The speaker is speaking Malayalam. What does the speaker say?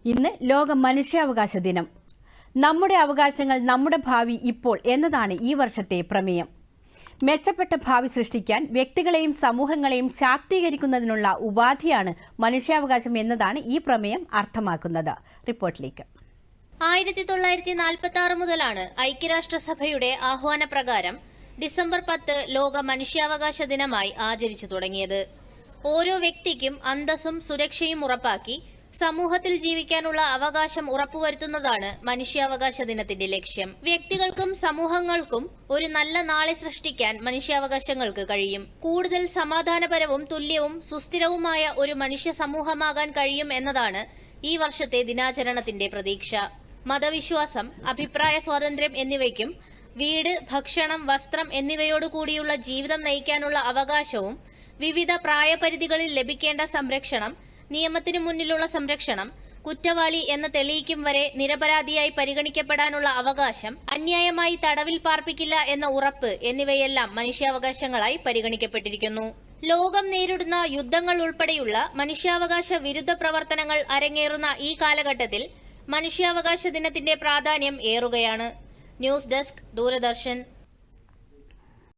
ഇന്ന് ലോക മനുഷ്യാവകാശ ദിനം. നമ്മുടെ അവകാശങ്ങൾ, നമ്മുടെ ഭാവി ഇപ്പോൾ എന്നതാണ് ഈ വർഷത്തെ പ്രമേയം. മെച്ചപ്പെട്ട ഭാവി സൃഷ്ടിക്കാൻ വ്യക്തികളെയും സമൂഹങ്ങളെയും ശാക്തീകരിക്കുന്നതിനുള്ള ഉപാധിയാണ് മനുഷ്യാവകാശം എന്നതാണ് ഈ പ്രമേയം അർത്ഥമാക്കുന്നത്. റിപ്പോർട്ടിലേക്ക്. 1946 മുതലാണ് ഐക്യരാഷ്ട്രസഭയുടെ ആഹ്വാനപ്രകാരം ഡിസംബർ 10 ലോക മനുഷ്യാവകാശ ദിനമായി ആചരിച്ചു തുടങ്ങിയത്. ഓരോ വ്യക്തിക്കും അന്തസ്സും സുരക്ഷയും ഉറപ്പാക്കി സമൂഹത്തിൽ ജീവിക്കാനുള്ള അവകാശം ഉറപ്പുവരുത്തുന്നതാണ് മനുഷ്യാവകാശ ദിനത്തിന്റെ ലക്ഷ്യം. വ്യക്തികൾക്കും സമൂഹങ്ങൾക്കും ഒരു നല്ല നാളെ സൃഷ്ടിക്കാൻ മനുഷ്യാവകാശങ്ങൾക്ക് കഴിയും. കൂടുതൽ സമാധാനപരവും തുല്യവും സുസ്ഥിരവുമായ ഒരു മനുഷ്യ സമൂഹമാകാൻ കഴിയും എന്നതാണ് ഈ വർഷത്തെ ദിനാചരണത്തിന്റെ പ്രതീക്ഷ. മതവിശ്വാസം, അഭിപ്രായ സ്വാതന്ത്ര്യം എന്നിവയ്ക്കും വീട്, ഭക്ഷണം, വസ്ത്രം എന്നിവയോടുകൂടിയുള്ള ജീവിതം നയിക്കാനുള്ള അവകാശവും വിവിധ പ്രായപരിധികളിൽ ലഭിക്കേണ്ട സംരക്ഷണം, നിയമത്തിനു മുന്നിലുള്ള സംരക്ഷണം, കുറ്റവാളി എന്ന് തെളിയിക്കും വരെ നിരപരാധിയായി പരിഗണിക്കപ്പെടാനുള്ള അവകാശം, അന്യായമായി തടവിൽ പാർപ്പിക്കില്ല എന്ന ഉറപ്പ് എന്നിവയെല്ലാം മനുഷ്യാവകാശങ്ങളായി പരിഗണിക്കപ്പെട്ടിരിക്കുന്നു. ലോകം നേരിടുന്ന യുദ്ധങ്ങൾ ഉൾപ്പെടെയുള്ള മനുഷ്യാവകാശ വിരുദ്ധ പ്രവർത്തനങ്ങൾ അരങ്ങേറുന്ന ഈ കാലഘട്ടത്തിൽ മനുഷ്യാവകാശ ദിനത്തിന്റെ പ്രാധാന്യം ഏറുകയാണ്. News desk, Doordarshan.